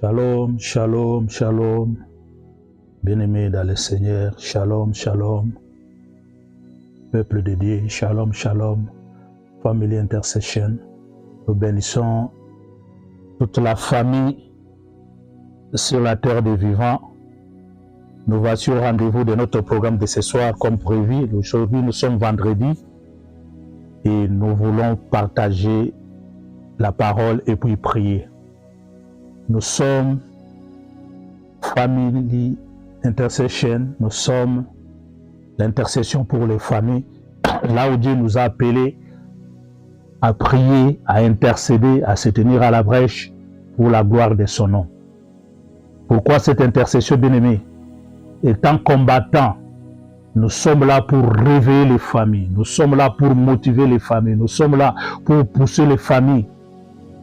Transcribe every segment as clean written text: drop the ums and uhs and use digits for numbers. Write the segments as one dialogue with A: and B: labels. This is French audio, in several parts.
A: Shalom, shalom, shalom. Bien-aimés dans le Seigneur, shalom, shalom. Peuple de Dieu, shalom, shalom. Family Intercession. Nous bénissons toute la famille sur la terre des vivants. Nous voici au rendez-vous de notre programme de ce soir comme prévu. Aujourd'hui, nous sommes vendredi et nous voulons partager la parole et puis prier. Nous sommes Family Intercession, nous sommes l'intercession pour les familles, là où Dieu nous a appelés à prier, à intercéder, à se tenir à la brèche pour la gloire de son nom. Pourquoi cette intercession, bien-aimés? Étant combattants, nous sommes là pour réveiller les familles, nous sommes là pour motiver les familles, nous sommes là pour pousser les familles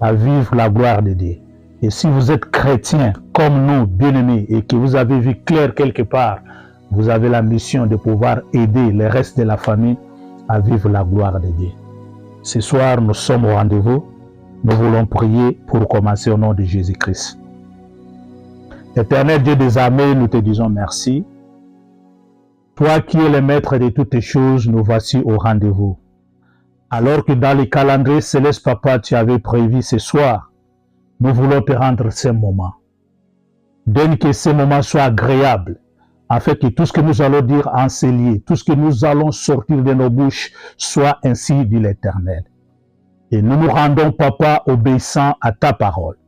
A: à vivre la gloire de Dieu. Et si vous êtes chrétien comme nous, bien-aimés, et que vous avez vu clair quelque part, vous avez la mission de pouvoir aider le reste de la famille à vivre la gloire de Dieu. Ce soir, nous sommes au rendez-vous. Nous voulons prier pour commencer au nom de Jésus-Christ. Éternel Dieu des armées, nous te disons merci. Toi qui es le maître de toutes choses, nous voici au rendez-vous. Alors que dans les calendriers célestes, Papa, tu avais prévu ce soir, nous voulons te rendre ce moment. Donne que ce moment soit agréable, afin que tout ce que nous allons dire en ces lieux, tout ce que nous allons sortir de nos bouches, soit ainsi dit l'Éternel. Et nous nous rendons, Papa, obéissant à ta parole.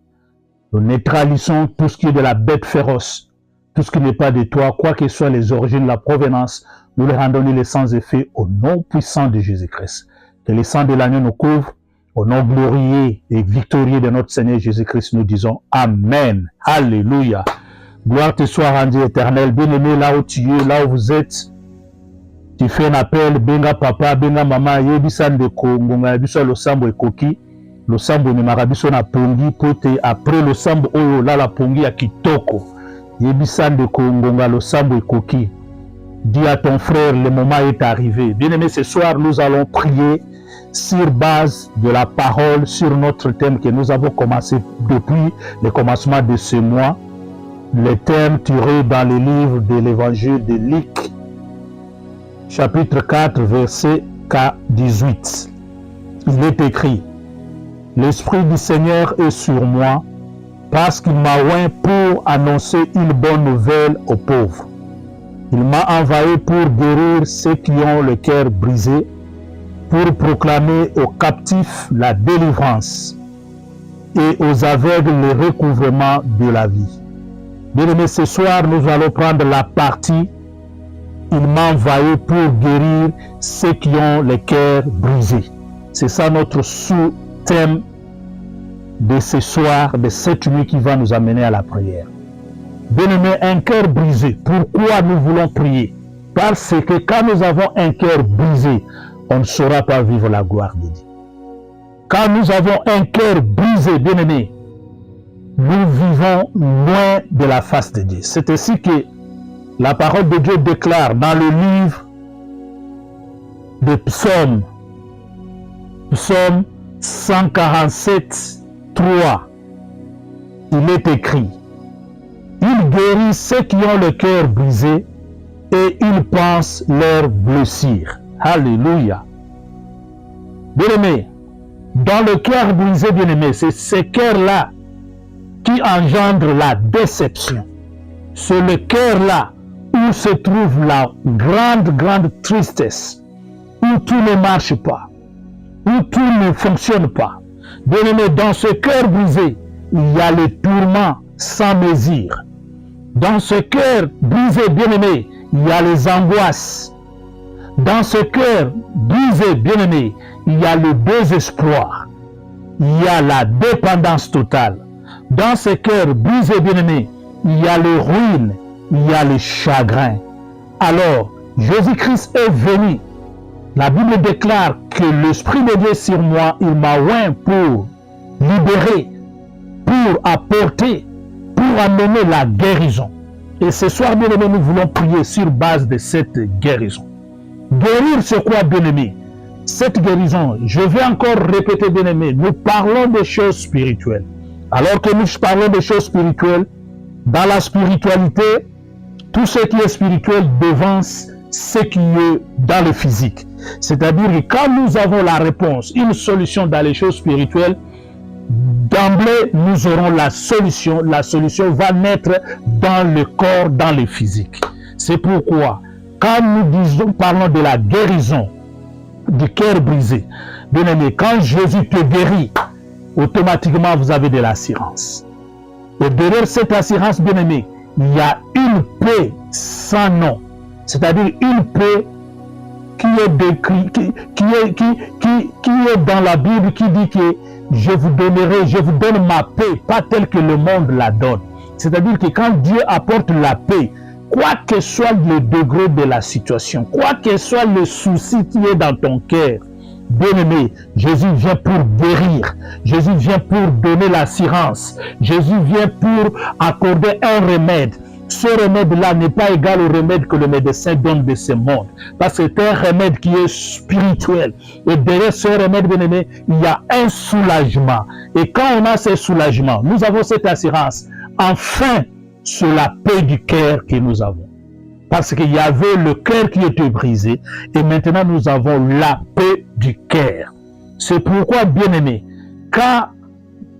A: Nous neutralisons tout ce qui est de la bête féroce, tout ce qui n'est pas de toi, quoi que soient les origines, la provenance, nous les rendons les sans effet au nom puissant de Jésus-Christ. Que le sang de l'agneau nous couvre. Au nom glorieux et victorieux de notre Seigneur Jésus-Christ, nous disons Amen. Alléluia. Gloire te soit rendue éternelle. Bien-aimé, là où tu es, là où vous êtes, tu fais un appel. Benga papa, benga maman, yebisan de kongonga, yebiso lo sambo ekoki. Lo sambo ni marabiso na pongi, pote après lo sambo oyo, là la pongi ya kitoko. Yebisan de kongonga, lo sambo ekoki. Dis à ton frère, le moment est arrivé. Bien-aimé, ce soir, nous allons prier sur base de la parole, sur notre thème que nous avons commencé depuis le commencement de ce mois, le thème tiré dans le livre de l'évangile de Luc, chapitre 4, verset 18. Il est écrit: l'Esprit du Seigneur est sur moi, parce qu'il m'a oint pour annoncer une bonne nouvelle aux pauvres. Il m'a envoyé pour guérir ceux qui ont le cœur brisé, pour proclamer aux captifs la délivrance et aux aveugles le recouvrement de la vie. Bien-aimés, ce soir, nous allons prendre la partie « Il m'a envoyé pour guérir ceux qui ont le cœur brisé ». C'est ça notre sous-thème de ce soir, de cette nuit qui va nous amener à la prière. Bien-aimés, un cœur brisé, pourquoi nous voulons prier? Parce que quand nous avons un cœur brisé, on ne saura pas vivre la gloire de Dieu. Quand nous avons un cœur brisé, bien-aimé, nous vivons loin de la face de Dieu. C'est ainsi que la parole de Dieu déclare dans le livre des Psaumes, Psaume 147, 3, il est écrit: il guérit ceux qui ont le cœur brisé et il pense leurs blessures. Alléluia. Bien-aimé, dans le cœur brisé, bien-aimé, c'est ce cœur-là qui engendre la déception. C'est le cœur-là où se trouve la grande tristesse, où tout ne marche pas, où tout ne fonctionne pas. Bien-aimé, dans ce cœur brisé, il y a les tourments sans mesure. Dans ce cœur brisé, bien-aimé, il y a les angoisses. Dans ce cœur brisé, bien-aimé, il y a le désespoir. Il y a la dépendance totale. Dans ce cœur brisé, bien-aimé, il y a le ruine, il y a le chagrin. Alors, Jésus-Christ est venu. La Bible déclare que l'Esprit de Dieu sur moi, il m'a oint pour libérer, pour apporter, pour amener la guérison. Et ce soir, bien-aimé, nous voulons prier sur base de cette guérison. Guérir, c'est quoi, bien-aimé? Cette guérison, je vais encore répéter, bien-aimé, nous parlons des choses spirituelles. Alors que nous parlons de choses spirituelles, dans la spiritualité, tout ce qui est spirituel devance ce qui est dans le physique. C'est-à-dire que quand nous avons la réponse, une solution dans les choses spirituelles, d'emblée, nous aurons la solution. La solution va naître dans le corps, dans le physique. C'est pourquoi, quand nous parlons de la guérison du cœur brisé, bien aimé, quand Jésus te guérit, automatiquement vous avez de l'assurance. Et derrière cette assurance, bien aimé, il y a une paix sans nom. C'est-à-dire une paix qui est décrit, qui est dans la Bible, qui dit que je vous donne ma paix, pas telle que le monde la donne. C'est-à-dire que quand Dieu apporte la paix, quoi que soit le degré de la situation, quoi que soit le souci qui est dans ton cœur, bien-aimé, Jésus vient pour guérir. Jésus vient pour donner l'assurance. Jésus vient pour accorder un remède. Ce remède-là n'est pas égal au remède que le médecin donne de ce monde. Parce que c'est un remède qui est spirituel. Et derrière ce remède, bien-aimé, il y a un soulagement. Et quand on a ce soulagement, nous avons cette assurance. Enfin, c'est la paix du cœur que nous avons. Parce qu'il y avait le cœur qui était brisé. Et maintenant, nous avons la paix du cœur. C'est pourquoi, bien-aimé, quand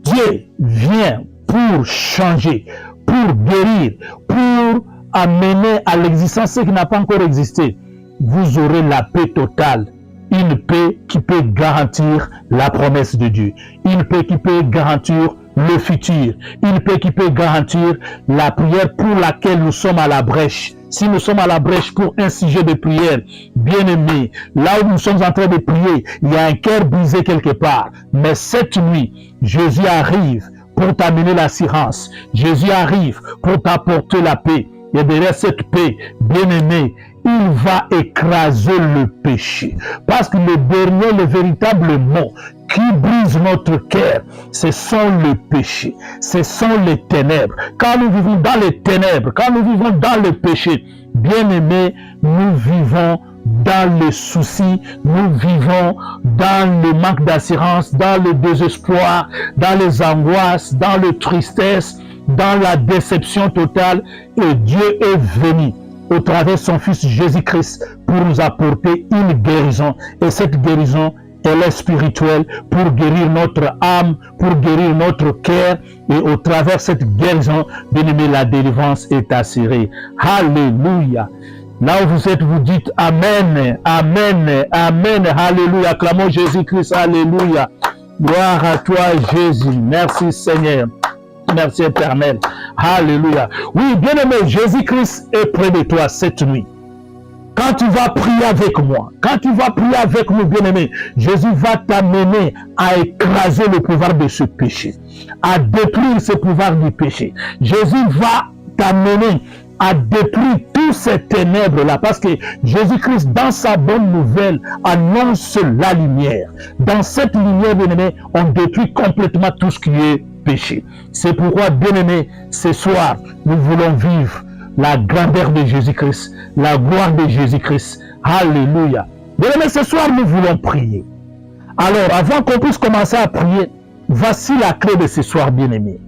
A: Dieu vient pour changer, pour guérir, pour amener à l'existence ce qui n'a pas encore existé, vous aurez la paix totale. Une paix qui peut garantir la promesse de Dieu. Une paix qui peut garantir le futur. Une paix qui peut garantir la prière pour laquelle nous sommes à la brèche. Si nous sommes à la brèche pour un sujet de prière, bien aimé, là où nous sommes en train de prier, il y a un cœur brisé quelque part. Mais cette nuit, Jésus arrive pour t'amener l'assurance. Jésus arrive pour t'apporter la paix. Et derrière cette paix, bien-aimé, il va écraser le péché. Parce que le dernier, le véritable mot qui brise notre cœur, ce sont le péché, ce sont les ténèbres. Quand nous vivons dans les ténèbres, quand nous vivons dans le péché, bien-aimé, nous vivons dans le souci, nous vivons dans le manque d'assurance, dans le désespoir, dans les angoisses, dans la tristesse, dans la déception totale. Et Dieu est venu au travers de son Fils Jésus-Christ pour nous apporter une guérison. Et cette guérison, elle est spirituelle pour guérir notre âme, pour guérir notre cœur. Et au travers de cette guérison, bien-aimé, la délivrance est assurée. Alléluia. Là où vous êtes, vous dites Amen, Amen, Amen, Alléluia. Acclamons Jésus-Christ, Alléluia. Gloire à toi, Jésus. Merci, Seigneur. Merci, Éternel. Alléluia. Oui, bien-aimé, Jésus-Christ est près de toi cette nuit. Quand tu vas prier avec moi, quand tu vas prier avec nous, bien-aimé, Jésus va t'amener à écraser le pouvoir de ce péché, à détruire ce pouvoir du péché. Jésus va t'amener à détruire tous ces ténèbres-là, parce que Jésus-Christ, dans sa bonne nouvelle, annonce la lumière. Dans cette lumière, bien-aimé, on détruit complètement tout ce qui est péché. C'est pourquoi, bien-aimé, ce soir, nous voulons vivre la grandeur de Jésus-Christ, la gloire de Jésus-Christ. Alléluia. Bien-aimé, ce soir, nous voulons prier. Alors, avant qu'on puisse commencer à prier, voici la clé de ce soir, bien-aimé.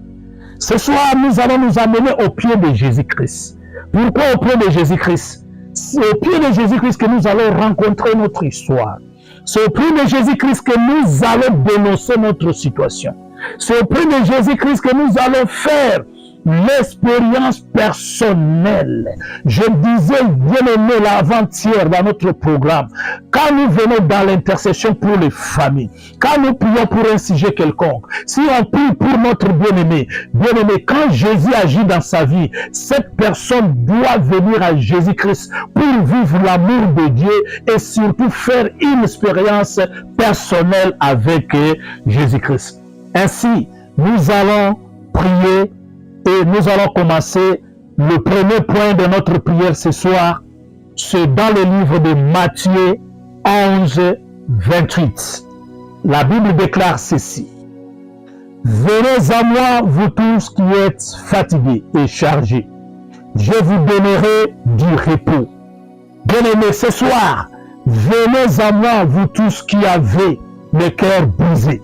A: Ce soir, nous allons nous amener au pied de Jésus-Christ. Pourquoi au pied de Jésus-Christ? C'est au pied de Jésus-Christ que nous allons rencontrer notre histoire. C'est au pied de Jésus-Christ que nous allons dénoncer notre situation. C'est au pied de Jésus-Christ que nous allons faire l'expérience personnelle. Je disais, bien-aimé, l'avant-hier dans notre programme, quand nous venons dans l'intercession pour les familles, quand nous prions pour un sujet quelconque, si on prie pour notre bien-aimé, quand Jésus agit dans sa vie, cette personne doit venir à Jésus-Christ pour vivre l'amour de Dieu et surtout faire une expérience personnelle avec Jésus-Christ. Ainsi, nous allons prier. Et nous allons commencer le premier point de notre prière ce soir. C'est dans le livre de Matthieu 11, 28. La Bible déclare ceci. Venez à moi, vous tous qui êtes fatigués et chargés. Je vous donnerai du repos. Bien-aimés, ce soir, venez à moi, vous tous qui avez le cœur brisé.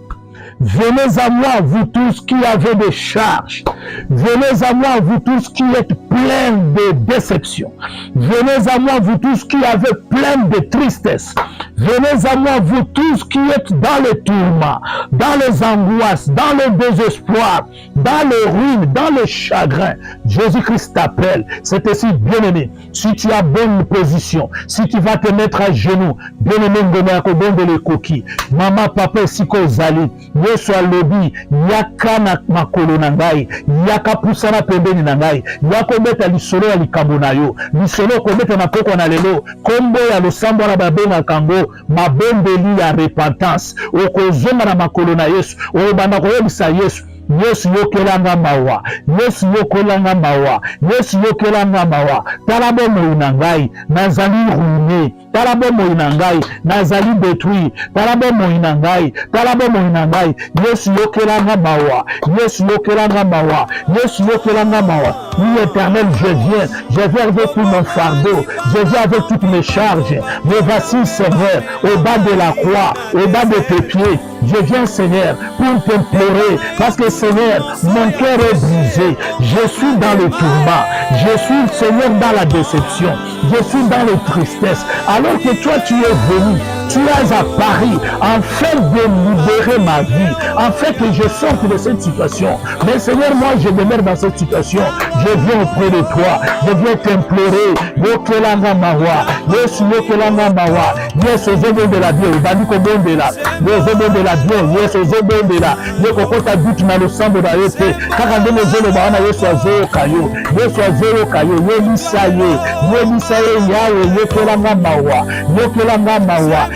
A: Venez à moi, vous tous qui avez des charges. Venez à moi, vous tous qui êtes pleins de déception. Venez à moi, vous tous qui avez plein de tristesse. Venez à moi, vous tous qui êtes dans les tourments, dans les angoisses, dans le désespoir, dans les ruines, dans le chagrin. Jésus-Christ t'appelle. C'est ainsi, bien-aimé. Si tu as bonne position, si tu vas te mettre à genoux, bien-aimé, de les coquilles. Maman, papa, siko zali. Yesu alobi, yaka na makolo na ngai, yaka pusana pembeni na ngai, yako beta lisolo ya likambo na yo, lisolo kobeta na poko na lelo, kombo ya losambo na babenga kango, mabombeli ya repentance, okozonga na makolo na Yesu, obanda koyebisa Yesu. Yesu yokelanga mawa, Yesu yokelanga mawa, Yesu yokelanga mawa. Talabo moina ngai, nazali ruiné. Talabo moina ngai, nazali détruit. Talabo moina ngai, talabo moina ngai. Yesu yokelanga mawa, Yesu yokelanga mawa, Yesu yokelanga mawa. Oui, Éternel, je viens avec tout mon fardeau, je viens avec toutes mes charges. Me voici, Seigneur, au bas de la croix, au bas de tes pieds. Je viens, Seigneur, pour t'implorer, parce que, Seigneur, mon cœur est brisé. Je suis dans le tourment. Je suis, Seigneur, dans la déception. Je suis dans les tristesses. Alors que toi, tu es venu. Tu es à Paris, afin de libérer ma vie, afin que je sorte de cette situation. Mais Seigneur, moi, je demeure dans cette situation. Je viens auprès de toi. Je viens t'implorer. Yokelanga mawa. Yesu yokelanga mawa. Yesu zobo de la Dieu. Bandiko bombe la. Zobo de la Dieu. Yesu zobo de la. Yekokota but na lo sambo da yote. Kaka ndeme zolo baana Yesu azo kayo. Yesu azo kayo. Yelisaye. Yelisaye yawe. Yokelanga mawa. Yokelanga mawa.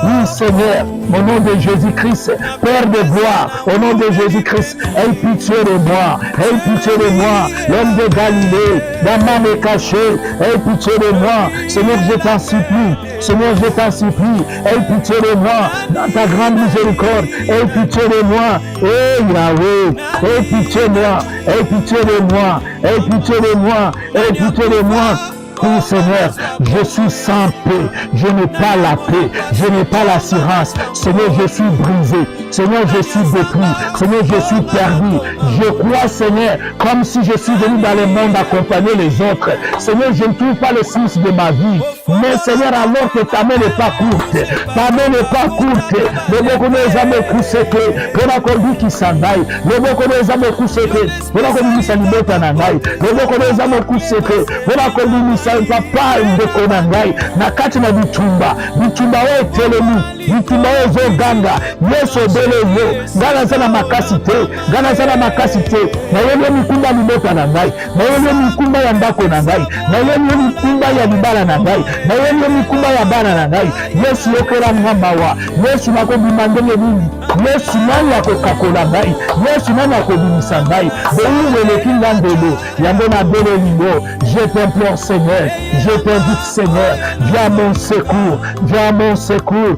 A: Oui, Seigneur, au nom de Jésus-Christ, Père de gloire, au nom de Jésus-Christ, aie pitié de moi, aie pitié de moi, l'homme de Galilée, la main est cachée, aie pitié de moi, Seigneur, je t'en supplie, Seigneur, je t'en supplie, aie pitié de moi, dans ta grande miséricorde, aie pitié de moi, Yahweh, aie pitié de moi, aie pitié de moi, aie pitié de moi, aie pitié de moi. Oui, Seigneur, je suis sans paix, je n'ai pas la paix, je n'ai pas l'assurance. Seigneur, je suis brisé, Seigneur, je suis détruit, Seigneur, je suis perdu. Je crois, Seigneur, comme si je suis venu dans le monde accompagner les autres. Seigneur, je ne trouve pas le sens de ma vie. Mais Seigneur, alors que ta main n'est pas courte, ta main n'est pas courte. Le beaucoup des hommes coussés, pour la conduite qui s'en aille. Le beaucoup des hommes coussés, pour la conduite qui s'en aille. Le beaucoup des hommes coussés, pour la conduite papa ndeko na ngai na kati na bitumba oyo etelemi bitumba oyo ezoganga Yesu obele yo ngai naza na makasi te ngai naza na makasi te nayebi mikumba libota na ngai nayebi mikumba ya ndako na ngai nayebi mikumba ya libala na ngai nayebi mikumba ya bana na ngai Yesu yokelanga mawa Yesu nakobima ndenge nini Yesu nani akokakola ngai Yesu nani akobimisa ngai boyingo eleki nga ndelo yango na bele lingo je t'implore Seigneur. Je t'invite, Seigneur, viens à mon secours, viens à mon secours.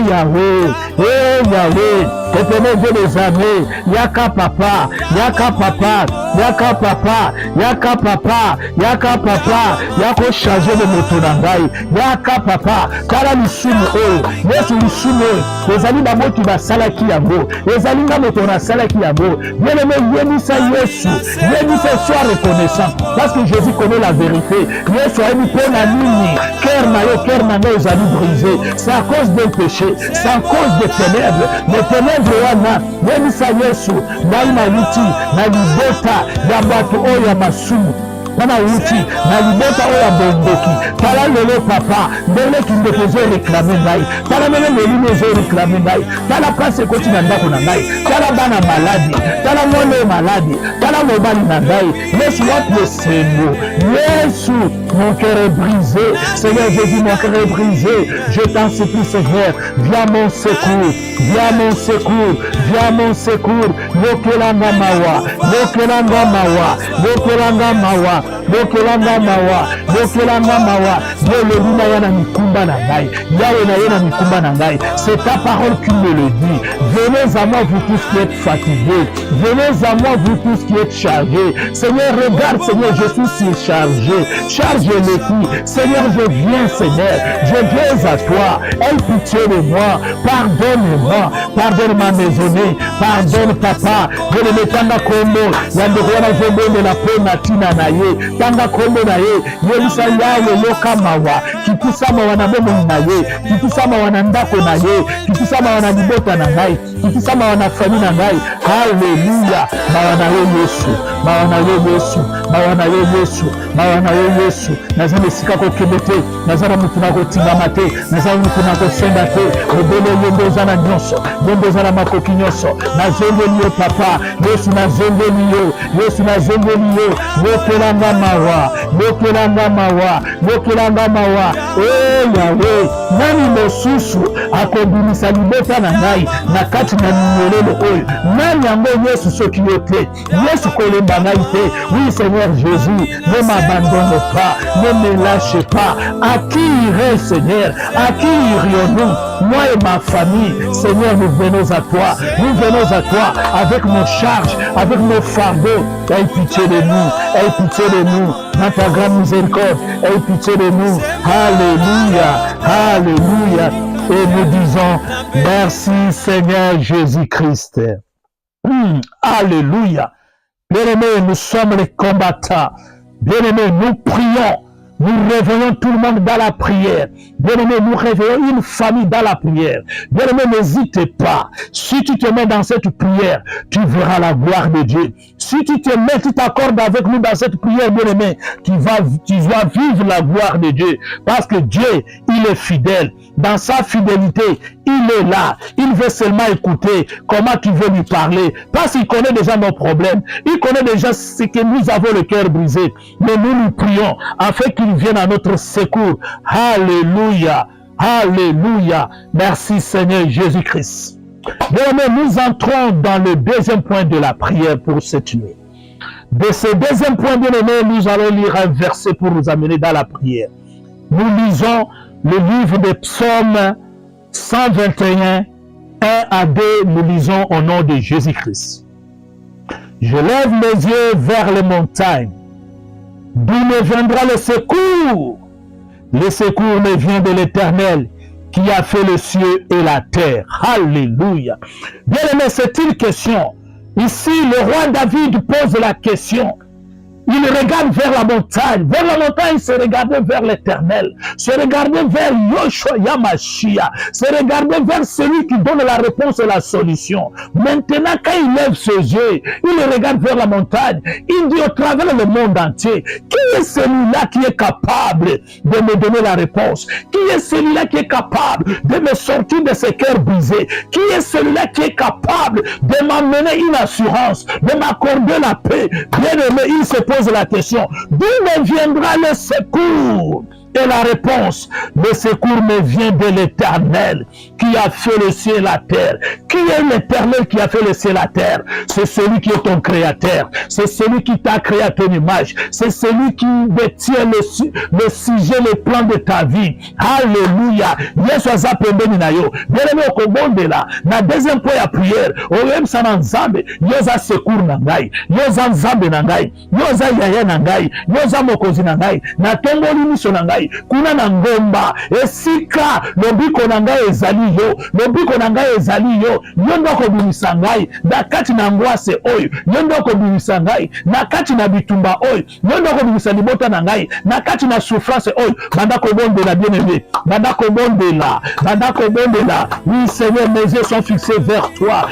A: Yahweh, Yahweh, Éternel Dieu des armées, Yaka papa, Yaka papa, Yaka papa, Yaka papa, Yaka papa, Yako chargé de motonangai, Yaka papa, Kala lisumu o, Yesu lisumu o, ezali na moto basalaki yango, ezali na moto na salaki yango. Bien-aimé, yebisa Yesu, yebisa sois reconnaissant, parce que Jésus connaît la vérité. Yesu a mis pour la nini, cœur na yo ezali brisé. C'est à cause d'un péché, c'est à cause des ténèbres. Les ténèbres wana, yebisa Yesu, ngai na yuti, na libota ya bato oyo ya masumu. Nana uti, na libota oya bondoki. Tala lelo papa, ndele kindeko zo reklame ngai. Tala mene melime zo reklame ngai. Tala place koti na ndako na ngai. Tala bana maladi. Tala mwana maladi. Tala mobali na ngai. Yesu wapi esengo. Yesu, mon cœur est brisé. Seigneur Jésus, mon cœur est brisé. Je t'en supplie, Seigneur. Viens mon secours. Viens mon secours. Viens mon secours. Yokelanga mawa. Yokelanga mawa. Yokelanga mawa. bokelanga mawa, bokelanga mawa. Yeleluna yana mikumba na ngai, yawe na yana mikumba na ngai. C'est ta parole qui me le dit. Venez à moi vous tous qui êtes fatigués, venez à moi vous tous qui êtes chargés. Seigneur, regarde Seigneur, je suis surchargé, charge les coups. Seigneur, je viens Seigneur, je viens à toi. Aie pitié de moi, pardonne-moi, pardonne ma maisonnée, pardonne papa. Je ne mets pas kombo, yandekwana jombo de la pena tina na ye, tanga kombo na ye, yelisa yawe yoka mawa, kitisama wana bomo na ye, kitisama wana ndako na ye, kitisama wana libota na ngai, kitisama wana fami na ngai. Haleluya, mawana yo Yesu, mawana yo Yesu, mawana yo Yesu, mawana yo Yesu. Nazana sika ko kebete, nazana mutuna ko tingama te, nazana mutuna ko senda te, obele yendo zana nyonso, yendo zana makoki nyonso, nazongeli yo papa, Yesu nazongeli yo, Yesu nazongeli yo, yokelanga mawa, yokelanga mawa, yokelanga mawa. Oh Yahweh, nani mosusu akobimisa libota na ngai, na kati na nyolelo oyo, nani yango Yesu soki yo te, Yesu kolemba ngai te. Oui Seigneur Jésus, ne m'abandonne pas, ne me lâche pas. À qui irai Seigneur, à qui irions-nous? Moi et ma famille, Seigneur, nous venons à toi, nous venons à toi avec nos charges, avec nos fardeaux. Aie pitié de nous, aie pitié de nous, dans ta grande miséricorde, aie pitié de nous. Alléluia, alléluia. Et nous disons merci Seigneur Jésus-Christ. Alléluia. Bien-aimés, nous sommes les combattants. Bien-aimés, nous prions. Nous réveillons tout le monde dans la prière. Bien-aimé, nous réveillons une famille dans la prière. Bien-aimé, n'hésite pas. Si tu te mets dans cette prière, tu verras la gloire de Dieu. Si tu te mets, tu t'accordes avec nous dans cette prière, bien-aimé, tu vas vivre la gloire de Dieu. Parce que Dieu, il est fidèle. Dans sa fidélité, il est là. Il veut seulement écouter comment tu veux lui parler. Parce qu'il connaît déjà nos problèmes. Il connaît déjà ce que nous avons le cœur brisé. Mais nous nous prions afin qu'il vienne à notre secours. Alléluia. Alléluia. Merci Seigneur Jésus-Christ. Bien, nous entrons dans le deuxième point de la prière pour cette nuit. De ce deuxième point, bien aimé, nous allons lire un verset pour nous amener dans la prière. Nous lisons le livre des psaumes 121, 1 à 2, nous lisons au nom de Jésus-Christ. Je lève mes yeux vers les montagnes. D'où me viendra le secours? Le secours me vient de l'Éternel qui a fait le ciel et la terre. Alléluia. Bien aimé, c'est une question. Ici, le roi David pose la question. Il regarde vers la montagne. Vers la montagne, il se regardait vers l'Éternel. Se regardait vers Yoshua Yamashia. Se regardait vers celui qui donne la réponse et la solution. Maintenant, quand il lève ses yeux, il regarde vers la montagne. Il dit au travers le monde entier, qui est celui-là qui est capable de me donner la réponse? Qui est celui-là qui est capable de me sortir de ce cœur brisé? Qui est celui-là qui est capable de m'amener une assurance, de m'accorder la paix? Bien aimé, il se pose la question, d'où me viendra le secours? Et la réponse, le secours me vient de l'Éternel qui a fait le ciel et la terre. Qui est l'Éternel qui a fait le ciel et la terre? C'est celui qui est ton créateur. C'est celui qui t'a créé à ton image. C'est celui qui détient le sujet, le plan de ta vie. Alléluia. Yesu azapembeni na yo. Bien-aimé okobonde la. Na deuxième point ya prière. Oyem sana nzambe. Yoza secours na ngai. Yoza nzambe na ngai. Yoza yaya na ngai. Yoza mokozi na ngai. Na tongoli miso na ngai. Kuna na ngomba esika lobiko na ngai ezali yo, lobiko na ngai ezali yo, yo ndoko bimisa ngai na kati na ngwase oyo, yo ndoko bimisa ngai na kati na bitumba oyo, yo ndoko bimisa libota na ngai na kati na souffrance oyo. Banda kobondela bien-aimé, banda kobondela, banda kobondela. Oui Seigneur, mes yeux sont fixés vers toi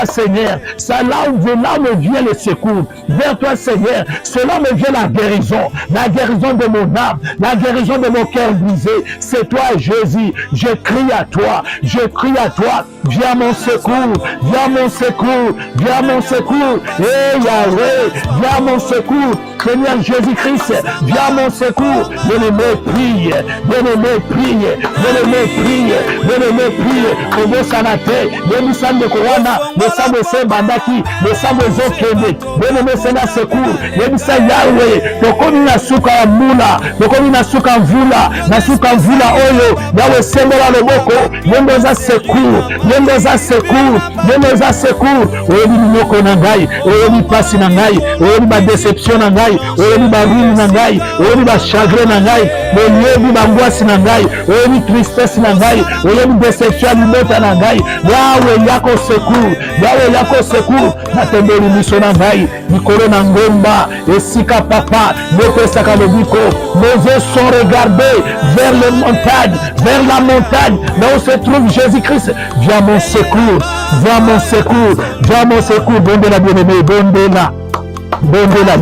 A: Seigneur. Ça là où me vient le secours, vers toi Seigneur. Cela me vient la guérison de mon âme, la guérison raison de mon cœur brisé, c'est toi, Jésus. Je crie à toi, je crie à toi. Viens mon secours, viens mon secours, viens mon secours. Eh Yahweh, viens mon secours. Seigneur Jésus-Christ, viens mon secours. Bien-aimé, prie, bien-aimé, prie, bien-aimé, prie, bien-aimé, prie. Kobo sanate, bien-aimé, sande kowana, le sambo se bandaki, le sambo zokende. Bien-aimé, Seigneur, secours. Bien-aimé, Yahweh, tokomi na suka ya mula, tokomi na suka mvula, na suka mvula oyo, Yahweh sembola loboko, yendoza secours, yendoza secours, yendoza secours. Oyebi minoko na ngai, oyebi pasi na ngai, oyebi ba déception na ngai, oyebi ba ruine na ngai, oyebi ba chagrin na ngai, oyebi ba ngwasi na ngai, oyebi tristesse na ngai, oyebi déception libota na ngai. Yahweh yako secours, Yahweh yako secours. Natembeli miso na ngai, mikolo na ngomba, esika papa, nepesaka lobiko. Nos yeux sont regardés vers les montagnes, vers la montagne, là où se trouve Jésus-Christ. Viens mon secours, viens mon secours, viens mon secours. Bon de la bien-aimée, bon de la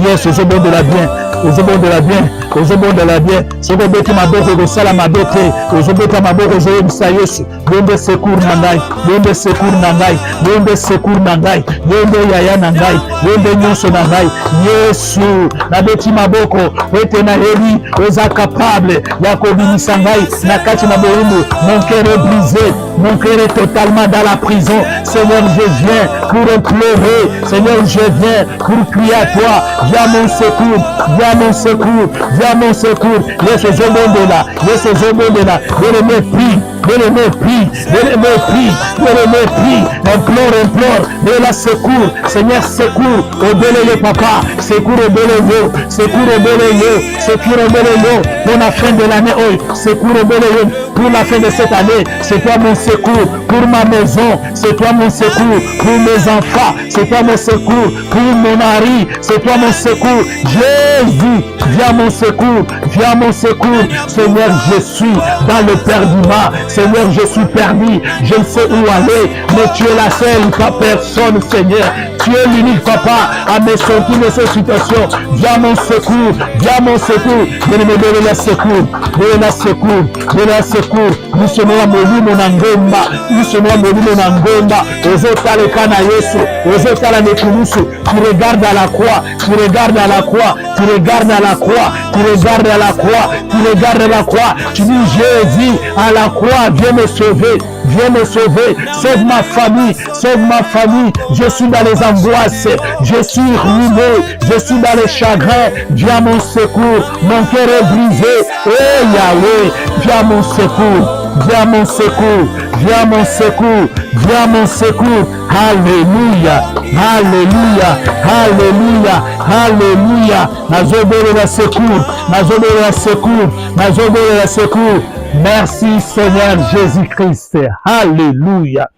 A: yes, je bon de la bien. Ozobon de la bien, ozobon de la bien. Soko beti maboko ko sala madote, ozobeta maboko zoye bisa Yesu. Yende secours na ngai, yende secours na ngai, yende secours na ngai, yende yaya na ngai, yende nyonso na ngai. Yesu, na beti maboko, ete na heri, oza capable ya kobimisa ngai na kati na boyumu. Mon cœur est brisé, mon cœur est totalement dans la prison. Seigneur, je viens pour implorer. Seigneur, je viens pour crier à toi. Viens mon secours, viens mon secours, viens mon secours. Yes, je monde là, yes, je monde là. Bien-aimé, prie, bien-aimé, prie, bien-aimé, prie, bien-aimé, prie. Implore, de la secours. Seigneur, secours, obéle papa, secours, obéle yo, secours, obéle yo, secours, obéle yo. Pour la fin de l'année, secours, obéle yo. Pour la fin de cette année, c'est toi mon secours. Pour ma maison, c'est toi mon secours. Pour mes enfants, c'est toi mon secours. Pour mon mari, c'est toi mon secours. Jésus, viens mon secours, viens mon secours. Seigneur, je suis dans le perdument. Seigneur, je suis perdu. Je ne sais où aller, mais tu es la seule, pas personne, Seigneur. Tu es l'unique papa à me sortir de cette situation. Viens mon secours, viens mon secours. Bien-aimé, donne la secours, donne la secours, donne la secours. Nous sommes à Molimo Nangomba, nous sommes à Molimo Nangomba. Aux autres, à l'Ekana Yesu, aux autres, à la Nekulusu. Tu regardes à la croix, tu regardes à la croix, tu regardes à la croix, tu regardes à la croix, tu regardes à la croix. Tu dis Jésus à la croix, viens me sauver. Viens me sauver, sauve ma famille, sauve ma famille. Je suis dans les angoisses, je suis ruiné, je suis dans les chagrins. Viens mon secours, mon cœur est brisé. Oh Yahweh, viens mon secours, viens mon secours, viens mon secours, viens mon secours. Alléluia, alléluia, alléluia, alléluia. Nazobere la secours, nazobere la secours, nazobere la secours. Merci Seigneur Jésus-Christ. Alléluia.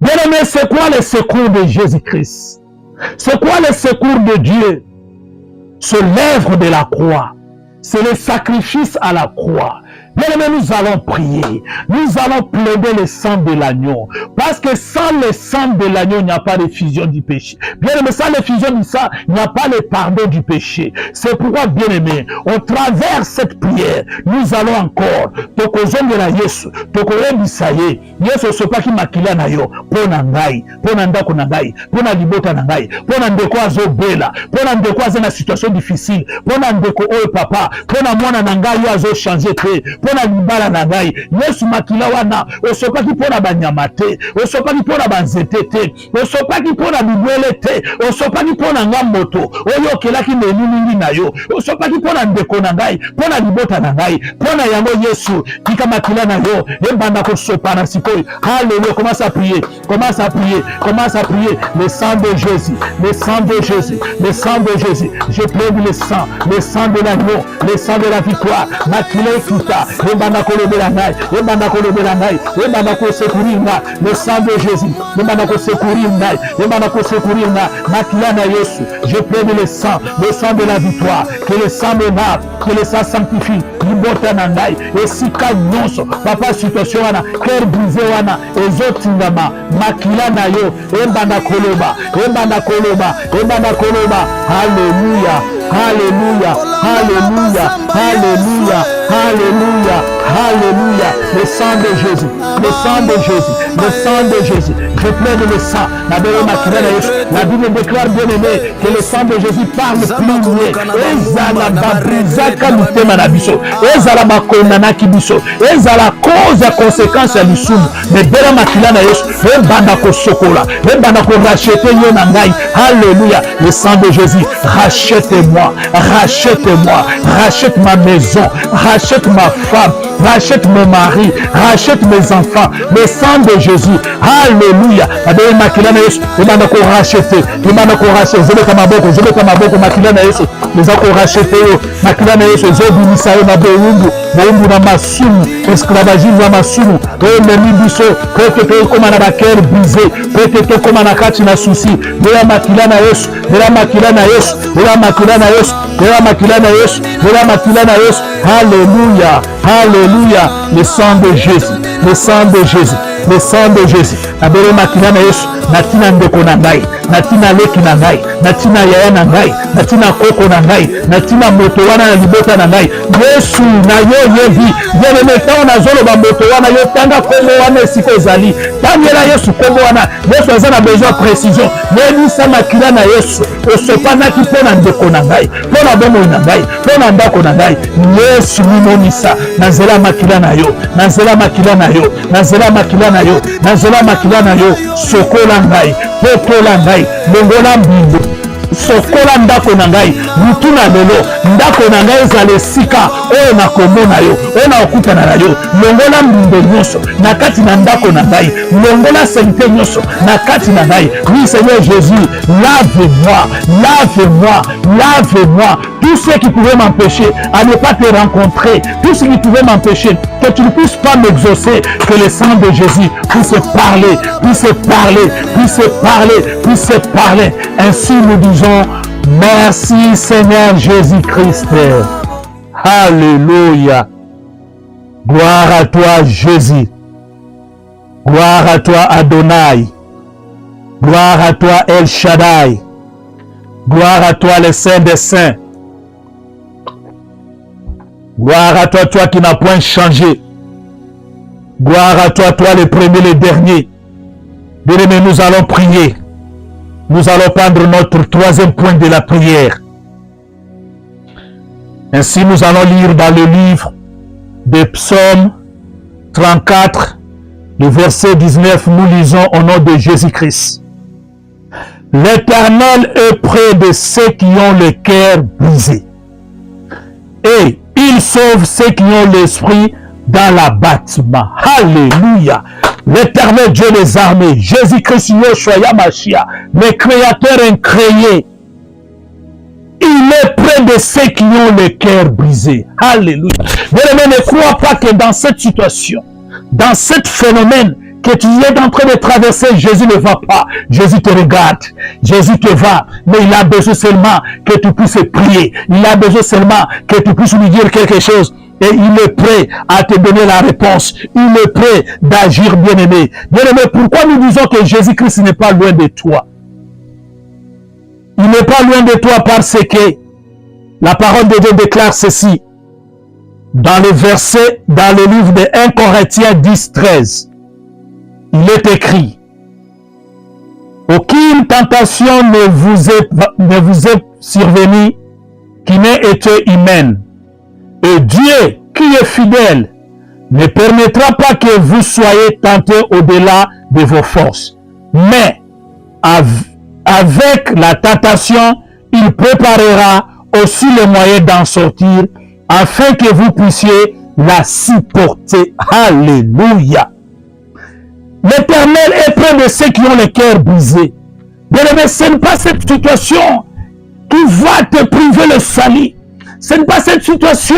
A: Bien-aimé, c'est quoi le secours de Jésus-Christ? C'est quoi le secours de Dieu? C'est l'œuvre de la croix. C'est le sacrifice à la croix. Bien-aimé, nous allons prier. Nous allons plaider le sang de l'agneau. Parce que sans le sang de l'agneau, il n'y a pas de fusion du péché. Bien-aimé, sans le fusion du sang, il n'y a pas le pardon du péché. C'est pourquoi, bien-aimé, au travers cette prière, nous allons encore, tokozongela Yesu, tokoyebisa ye, Yesu sopaki makila na yo, pona ngai, pona ndako na ngai, pona libota na ngai, pona ndeko azobela, pona ndeko aza na situation difficile, pona ndeko oyo papa, pona mwana na ngai yo azo changer te, pona libala na ngai. Yesu makila wana osopaki pona banyama te, osopaki pona banzete te, osopaki pona bibwele te, osopaki pona ngamboto oyo okelaki menu mingi na yo, osopaki pona ndeko na ngai, pona libota na ngai, pona yango Yesu tika makila na yo ebanda kosopa na sikoyo. Alléluia. Commence à prier, commence à prier, commence à prier. Le sang de Jésus, le sang de Jésus, le sang de Jésus. Je plaide le sang de l'agneau, le sang de la victoire. Makila ekuta ebanda kolobela ngai, ebanda kolobela ngai, ebanda kosekurir nga. Le sang de Jésus ebanda kosekurir ngai, ebanda kosekurir nga. Makila na Yesu, je plaide le sang de la victoire. Que le sang me lave, que le sang sanctifie. Libota na ngai esika nyonso papa situation wana cœur brisé wana ezotingama makila na yo ebanda koloba, ebanda koloba, ebanda koloba. Alléluia, Alléluia, Alléluia, Alléluia, Alléluia, Alléluia. Le sang de Jésus, le sang de Jésus, le sang de Jésus. Je plaide le sang. La Bible déclare, bien aimé, que le sang de Jésus parle plus mieux. Ezala babrizaka mutema na biso. Ezala makondana kibiso. Ezala cause ya conséquence ya lisumu. Mais bela makila na Yesu, ebanda ko sokola, ebanda ko racheter yo na ngai. Alléluia. Le sang de Jésus, rachète-moi, rachète-moi, rachète ma maison, rachète ma femme, rachète mon mari, rachète mes enfants. Le sang de Jésus, alléluia. Abele makila na Yesu, ebanda ko racheter, ebanda ko racheter. Zobeta maboko makila na Yesu, eza ko racheter yo. Makila na Yesu, zobimisa yo na boyungu, boyungu na masumu, esclavagisme na masumu. O memi biso, kote to koma na baker brisé, kote to koma na kati na souci. Bela makila na Yesu, bela makila na Yesu, bela makila na Yesu, bela makila na Yesu, bela makila na Yesu. Alléluia, alléluia. Le sang de Jésus, le sang de Jésus, le sang de Jésus. Abele makila na Yesu, natina ndeko na ngai, natina leki na ngai, natina yaya na ngai, natina koko na ngai, natina moto wana na libota na ngai. Yesu na yo yebi, yele metao na zolo ba moto wana yo tanga kongo wana esiko ezali. Tangela Yesu kongo wana, Yesu azana besoin précision. Yebi sa makila na Yesu, osopanaki pona ndeko na ngai, pona bomo na ngai, pona ndako na ngai. Yesu mimonisa, nazela makila na yo, nazela makila na yo, nazela makila na yo, nazela makila na yo. Sokola ngai, potola ngai, longola mbindo, sokola ndako na ngai, mutu na lelo, ndako na ngai ezala esika oyo nakomona yo, oyo nakokutana na yo. Longola mbindo nyonso na kati na ndako na ngai, longola sainte nyonso na kati na ngai. Oui Seigneur Jésus, lave-moi, lave-moi, lave-moi. Tout ce qui pouvait m'empêcher à ne pas te rencontrer, tout ce qui pouvait m'empêcher que tu ne puisses pas m'exaucer, que le sang de Jésus puisse parler, puisse parler, puisse parler, puisse parler. Ainsi nous disons, merci Seigneur Jésus-Christ. Alléluia. Gloire à toi Jésus. Gloire à toi Adonai. Gloire à toi El Shaddai. Gloire à toi le Saint des Saints. Gloire à toi, toi qui n'as point changé. Gloire à toi, toi le premier, le dernier. Bien-aimés, nous allons prier. Nous allons prendre notre troisième point de la prière. Ainsi, nous allons lire dans le livre des Psaumes 34, le verset 19, nous lisons au nom de Jésus-Christ. L'Éternel est près de ceux qui ont le cœur brisé. Et il sauve ceux qui ont l'esprit dans l'abattement. Alléluia. L'Éternel Dieu des armées, Jésus-Christ Yoshua Yamashia, le Créateur incréé, il est près de ceux qui ont le cœur brisé. Alléluia. Mais ne crois pas que dans cette situation, dans ce phénomène que tu es en train de traverser, Jésus ne va pas. Jésus te regarde. Jésus te va. Mais il a besoin seulement que tu puisses prier. Il a besoin seulement que tu puisses lui dire quelque chose. Et il est prêt à te donner la réponse. Il est prêt d'agir, bien-aimé. Bien-aimé, pourquoi nous disons que Jésus-Christ n'est pas loin de toi? Il n'est pas loin de toi parce que la parole de Dieu déclare ceci. Dans le verset, dans le livre de 1 Corinthiens 10, 13. Il est écrit, aucune tentation ne vous est survenue qui n'ait été humaine. Et Dieu, qui est fidèle, ne permettra pas que vous soyez tentés au-delà de vos forces. Mais, avec la tentation, il préparera aussi le moyen d'en sortir, afin que vous puissiez la supporter. Alléluia. L'Éternel est près de ceux qui ont le cœur brisé. Bien-aimé, ce n'est pas cette situation qui va te priver le salut. Ce n'est pas cette situation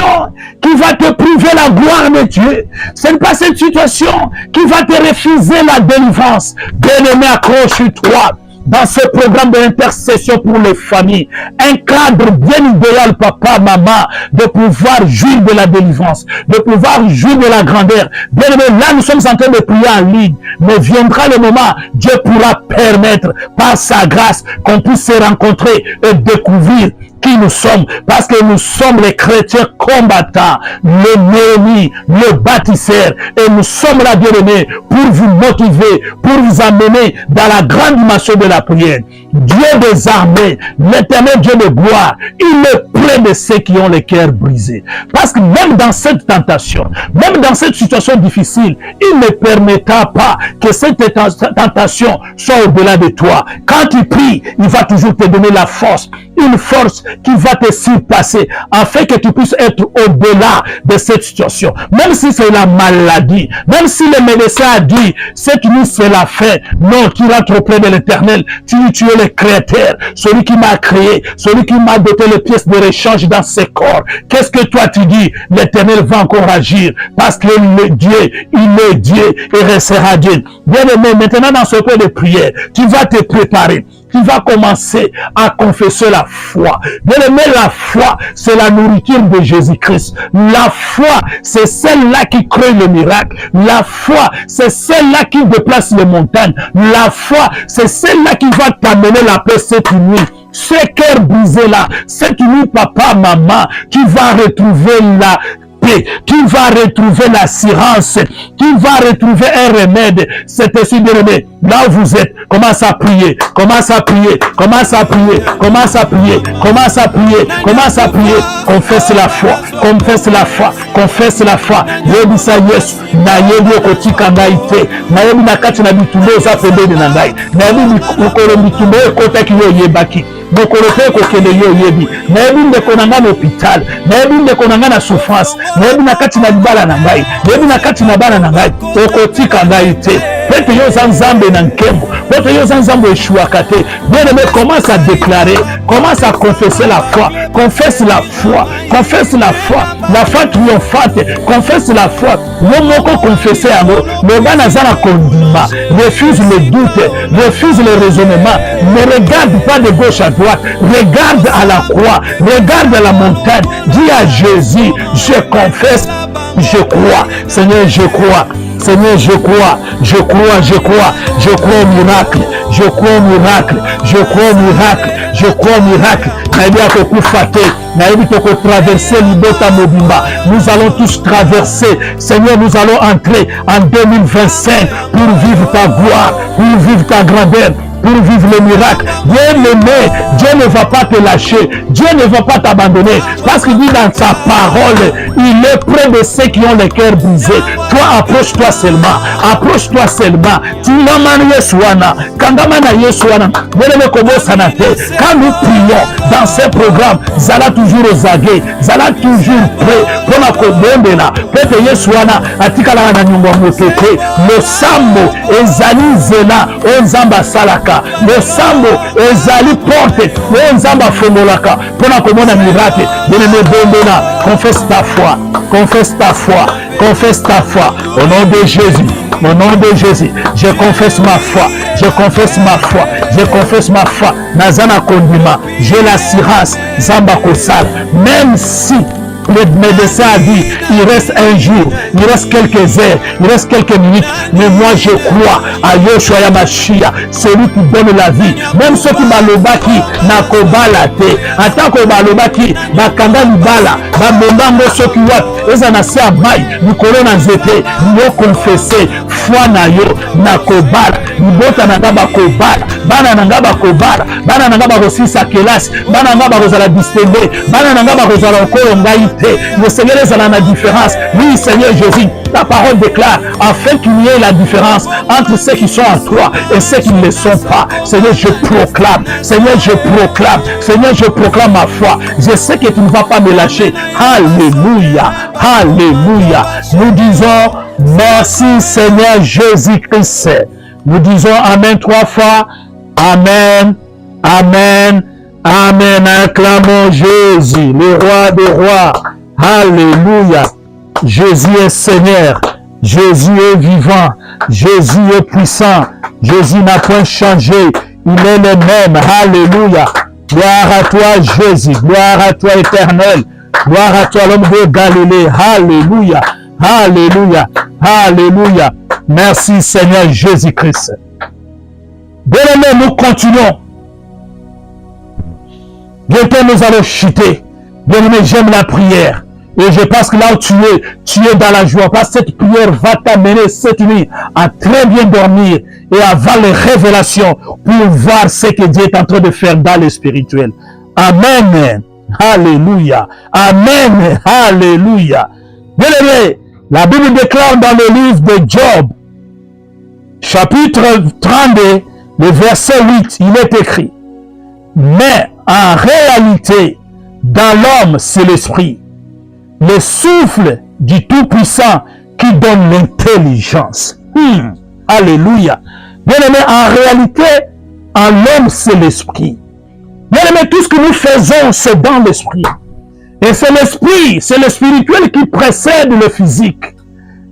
A: qui va te priver la gloire de Dieu. Ce n'est pas cette situation qui va te refuser la délivrance. Bien-aimé, accroche-toi dans ce programme d'intercession pour les familles. Un cadre bien idéal, papa, maman, de pouvoir jouir de la délivrance, de pouvoir jouir de la grandeur. Bien aimé, là nous sommes en train de prier en ligne, mais viendra le moment, Dieu pourra permettre par sa grâce qu'on puisse se rencontrer et découvrir qui nous sommes, parce que nous sommes les chrétiens combattants, le Néhémie, le bâtisseur, et nous sommes là, bien-aimés, pour vous motiver, pour vous amener dans la grande dimension de la prière. Dieu des armées, l'éternel Dieu de gloire, il est près de ceux qui ont les cœurs brisés. Parce que même dans cette tentation, même dans cette situation difficile, il ne permettra pas que cette tentation soit au-delà de toi. Quand tu pries, il va toujours te donner la force, une force qui va te surpasser, afin que tu puisses être au-delà de cette situation. Même si c'est la maladie, même si le médecin a dit, cette nuit c'est la fin, non, tu rentres auprès de l'Éternel, tu es le Créateur, celui qui m'a créé, celui qui m'a doté les pièces de rechange dans ses corps. Qu'est-ce que toi tu dis? L'Éternel va encore agir, parce qu'il est Dieu, il est Dieu et restera Dieu. Bien aimé, maintenant dans ce point de prière, tu vas te préparer. Tu vas commencer à confesser la foi. Bien aimé, la foi, c'est la nourriture de Jésus-Christ. La foi, c'est celle-là qui crée le miracle. La foi, c'est celle-là qui déplace les montagnes. La foi, c'est celle-là qui va t'amener la paix cette nuit. Ce cœur brisé-là, cette nuit, papa, maman, tu vas retrouver la paix, tu vas retrouver l'assurance, tu vas retrouver un remède. C'est ainsi, bien aimé. Là où vous êtes, commence à prier, commence à prier, commence à prier, commence à prier, commence à prier, commence à prier. Confesse la foi, confesse la foi, confesse la foi. Yebisa Yesu, na yebi okotika ngai te, na yebi na kati na bitumba oza pembeni na ngai, na yebi okolo bitumba ekotaki yo yebaki. Mokolo pe kokende yo yebi, na yebi ndeko na ngai na hôpital, na yebi ndeko na ngai na souffrance, na yebi na kati na libala na ngai, na yebi na kati na bana na ngai, okotika ngai te. Peut-être yo za nzambe na nkembo, peut-être yo za nzambe eshuaka te. Bien-aimé, commence à déclarer, commence à confesser la foi, confesse la foi, confesse la foi triomphante, confesse la foi. Yo moko confesser yango, le bana za na kondima, refuse le doute, refuse le raisonnement, ne regarde pas de gauche à droite, regarde à la croix, regarde à la montagne, dis à Jésus, je confesse, je crois, Seigneur, je crois. Seigneur, je crois, je crois, je crois, je crois au miracle, je crois au miracle, je crois au miracle, je crois au miracle. Nous allons tous traverser. Seigneur, nous allons entrer en 2025 pour vivre ta gloire, pour vivre ta grandeur, pour vivre le miracle. Bien-aimé, Dieu ne va pas te lâcher, Dieu ne va pas t'abandonner, parce qu'il dit dans sa parole, il est près de ceux qui ont le cœur brisé. Toi, approche-toi seulement, approche-toi seulement. Tu l'amènes Yesuana, Kangamana Yesuana, bien-aimé Kobo Sanate. Quand nous prions dans ces programmes, Zala toujours aux aguets, Zala toujours prêt pour la Kobondela, Pete Yesuana, Atikala na nyumba motete, le sambo, ezali zela, onzamba salaka, le sambo, ezali porte, onzamba fomolaka, pour la komona miracle, bien-aimé Bondela, confesse ta foi, confesse ta foi, confesse ta foi, au nom de Jésus. Au nom de Jésus, je confesse ma foi, je confesse ma foi, je confesse ma foi. Nazana Kondima, j'ai l'assurance, Zamba Kosal, même si le médecin a dit, il reste un jour, il reste quelques heures, il reste quelques minutes, mais moi je crois à Yoshua Yamashia, celui qui donne la vie. Même ceux qui malobaki na kobala te, en tant que malobaki, bakanda libala, bamembango ceux qui wat, ezanase amai, mikolo na nzete, yo confesser, foi na yo, na kobala, libota nanga bakobala, bana nanga bakobala, bana nanga bakosisa kelasi, bana nanga bakozala distingué, bana nanga bakozala okolo ngai. Le Seigneur est dans la différence. Oui, Seigneur Jésus, ta parole déclare afin qu'il y ait la différence entre ceux qui sont en toi et ceux qui ne le sont pas. Seigneur, je proclame. Seigneur, je proclame. Seigneur, je proclame ma foi. Je sais que tu ne vas pas me lâcher. Alléluia. Alléluia. Nous disons merci Seigneur Jésus-Christ. Nous disons Amen 3 fois. Amen. Amen. Amen, acclamons Jésus, le roi des rois. Alléluia. Jésus est Seigneur. Jésus est vivant. Jésus est puissant. Jésus n'a point changé. Il est le même. Alléluia. Gloire à toi, Jésus. Gloire à toi, Éternel. Gloire à toi, l'homme de Galilée. Alléluia. Alléluia. Alléluia. Merci, Seigneur Jésus-Christ. Bien-aimés, nous continuons. Bientôt nous allons chuter. Bien-aimé, j'aime la prière. Et je pense que là où tu es dans la joie. Parce que cette prière va t'amener cette nuit à très bien dormir et à avoir les révélations pour voir ce que Dieu est en train de faire dans le spirituel. Amen. Alléluia. Amen. Alléluia. Bien-aimé, la Bible déclare dans le livre de Job, chapitre 32, le verset 8, il est écrit: mais en réalité, dans l'homme, c'est l'esprit, le souffle du Tout-Puissant qui donne l'intelligence. Alléluia. Bien-aimé, en réalité, en l'homme, c'est l'esprit. Bien-aimé, tout ce que nous faisons, c'est dans l'esprit. Et c'est l'esprit, c'est le spirituel qui précède le physique.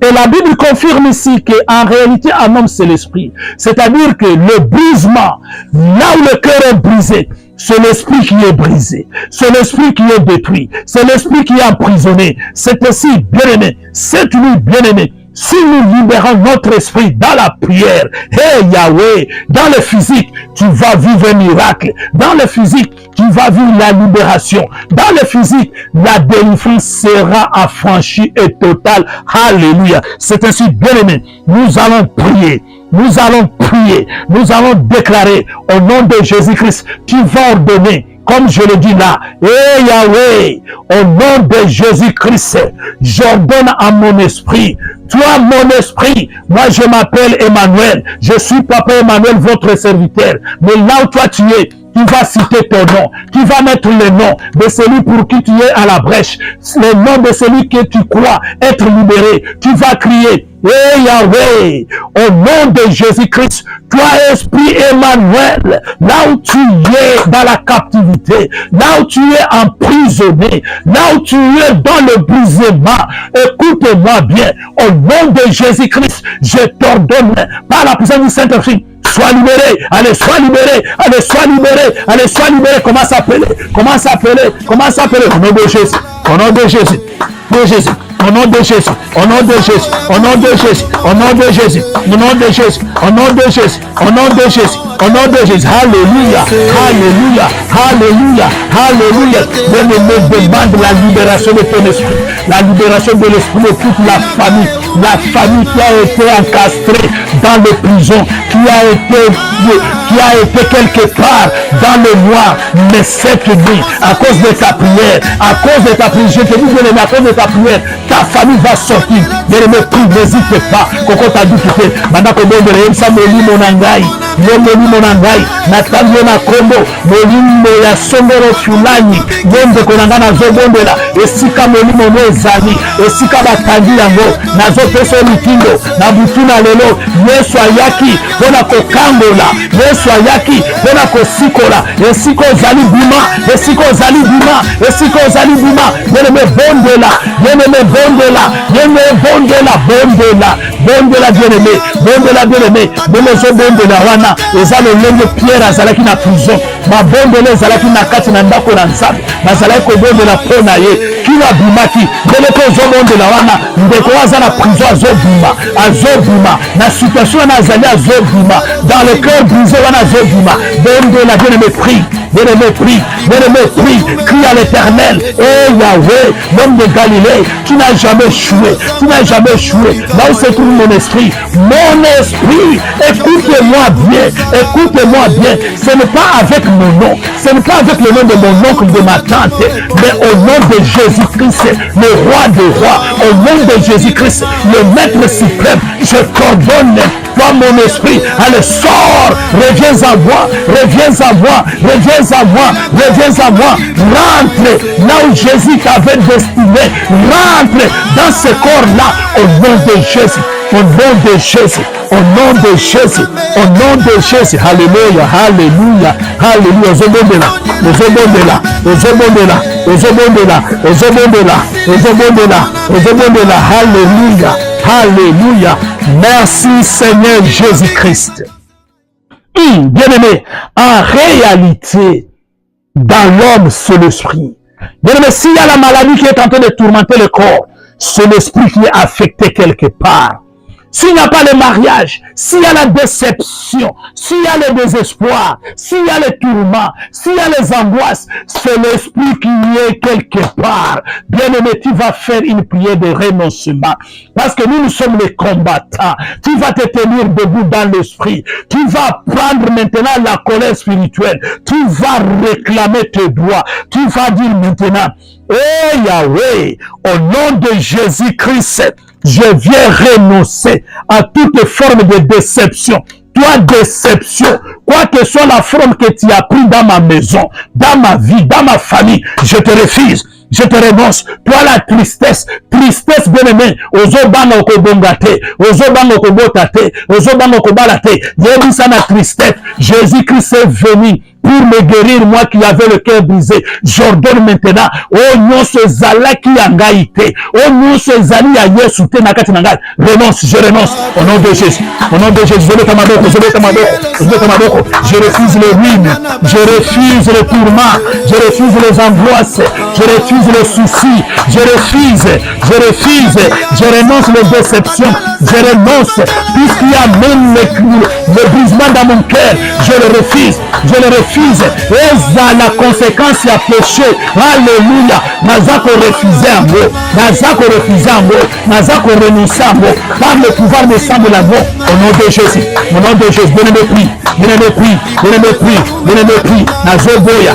A: Et la Bible confirme ici qu'en réalité, en homme, c'est l'esprit. C'est-à-dire que le brisement, là où le cœur est brisé, c'est l'esprit qui est brisé. C'est l'esprit qui est détruit. C'est l'esprit qui est emprisonné. C'est ainsi, bien-aimé, cette nuit, bien-aimé, si nous libérons notre esprit dans la prière, hey Yahweh, dans le physique, tu vas vivre un miracle. Dans le physique, tu vas vivre la libération. Dans le physique, la délivrance sera affranchie et totale. Alléluia. C'est ainsi, bien-aimé, nous allons prier. Nous allons prier. Nous allons déclarer au nom de Jésus-Christ, tu vas ordonner. Comme je le dis là, et Yahweh, au nom de Jésus-Christ, j'ordonne à mon esprit, toi mon esprit, moi je m'appelle Emmanuel, je suis Papa Emmanuel, votre serviteur, mais là où toi tu es, tu vas citer ton nom, tu vas mettre le nom de celui pour qui tu es à la brèche, le nom de celui que tu crois être libéré, tu vas crier, et Yahweh, au nom de Jésus-Christ, toi esprit Emmanuel, là où tu es dans la captivité, là où tu es emprisonné, là où tu es dans le brisement, écoute-moi bien, au nom de Jésus-Christ, je t'ordonne par la puissance du Saint-Esprit, sois libéré, allez, sois libéré, allez, sois libéré, allez, sois libéré, comment s'appeler, au nom de Jésus, au nom de Jésus, de Jésus. Au nom de Jésus, au nom de Jésus, au nom de Jésus, au nom de Jésus, au nom de Jésus, au nom de Jésus, au nom de Jésus, au nom de Jésus, alléluia, alléluia, alléluia, alléluia. Bien-aimé, demande la libération de ton esprit, la libération de l'esprit de toute la famille qui a été encastrée dans les prisons, qui a été quelque part dans le noir, mais cette nuit, à cause de ta prière, je te dis bien-aimé, à cause de ta prière, ta famille va sortir. Bien-aimé, prie, n'hésite pas. Koko t'a dit que maintenant que bon de ça molimo nangai, molimo nangai, natango na kombo, molimo ya songoro fulani, yende konanga na zobondela, esika molimo no ezali, esika batandi yango, nazo peso mitindo, na butuna lelo, Yesu ayaki, pona kokangola, Yesu ayaki, pona kosikola, esiko zali bima, esiko zali bima, esiko zali bima, bien-aimé, bondela, bien-aimé, bondela, bien-aimé, belozo bondela wana, eza lolenge Pierre azalaki na prison, babondela ezalaki na kati na ndako na Nzambe, bazalaki kobondela mpo na ye, kila bimaki, ndele mpe ozobondela wana, ndeko aza na prison azobima, na situation wana azali azobima, dans le cœur brisé wana azobima, bondela, bien-aimé, prie, bien-aimé, prie, bien-aimé, prie, crie à l'Éternel, oh Yahweh, l'homme de Galilée, tu n'as jamais échoué, là où se trouve mon esprit, écoutez-moi bien, ce n'est pas avec mon nom, ce n'est pas avec le nom de mon oncle, de ma tante, mais au nom de Jésus-Christ, le roi des rois, au nom de Jésus-Christ, le maître suprême, je t'ordonne, toi mon esprit, allez, sors, reviens à moi, rentre là où Jésus t'avait destiné, rentre dans ce corps-là, au nom de Jésus, au nom de Jésus, alléluia, alléluia, merci Seigneur Jésus-Christ. Bien-aimé, en réalité, dans l'homme, c'est l'esprit. Bien-aimé, s'il y a la maladie qui est en train de tourmenter le corps, c'est l'esprit qui est affecté quelque part. s'il n'y a pas le mariage, s'il y a la déception, s'il y a le désespoir, s'il y a les tourments, s'il y a les angoisses, c'est l'esprit qui y est quelque part. Bien-aimé, tu vas faire une prière de renoncement. Parce que nous sommes les combattants. Tu vas te tenir debout dans l'esprit. Tu vas prendre maintenant la colère spirituelle. Tu vas réclamer tes droits. Tu vas dire maintenant, eh Yahweh, au nom de Jésus-Christ, je viens renoncer à toute forme de déception. Toi, déception, quoi que soit la forme que tu as pris dans ma maison, dans ma vie, dans ma famille, je te refuse. Je te renonce. Toi, la tristesse, tristesse bien-aimé, ozo bano ko bongate, ozo bano ko botate, ozo bano ko balate, yebi ça la tristesse. Jésus-Christ est venu pour me guérir, moi qui avais le cœur brisé. J'ordonne maintenant, oh non, ce zala qui a ngaïté, oh non, ce zali a yesu te nakati nangai. Renonce, je renonce, au nom de Jésus. Au nom de Jésus, je refuse les ruines, je refuse les tourments, je refuse les angoisses, je refuse les soucis, je renonce les déceptions, je renonce tout ce qui amène le brisement dans mon cœur, je le refuse. Et ça la conséquence à péché. Alléluia. Nazako refuser en moi, Nazako refuser en moi, Nazako renoncer en moi, par le pouvoir de sang de la mort, au nom de Jésus, au nom de Jésus, bien-aimé prie, nazoboya,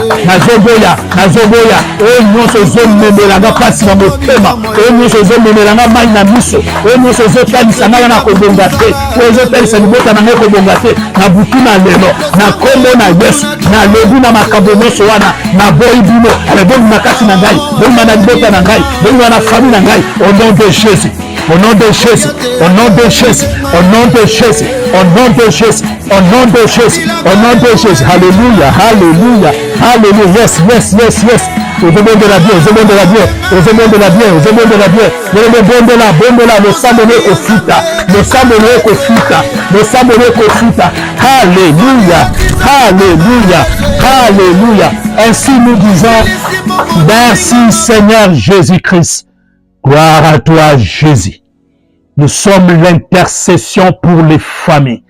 A: et nous se zone memelanga pasi na motema, et nous se zone memelanga mai na miso, et nous se zone talisa na yana kobongate, et nous talisa libota na ngeko kobongate, na butu na lelo, na kombo na Yesu, na lebu na makambo nyonso wana, na boyi bino, alebongi na kati na ngai, bongi na libota na ngai, bongi na famille na ngai, au nom de Jésus. Au nom de Jésus, au nom de Jésus, au nom de Jésus, au nom de Jésus, au nom de Jésus, au nom de Jésus. Alléluia, alléluia, alléluia. Yes. Aux hommes de la bière, le sang de l'écofuta. Alléluia. Ainsi nous disons, merci Seigneur Jésus-Christ. Gloire à toi, Jésus. Nous sommes l'intercession pour les familles.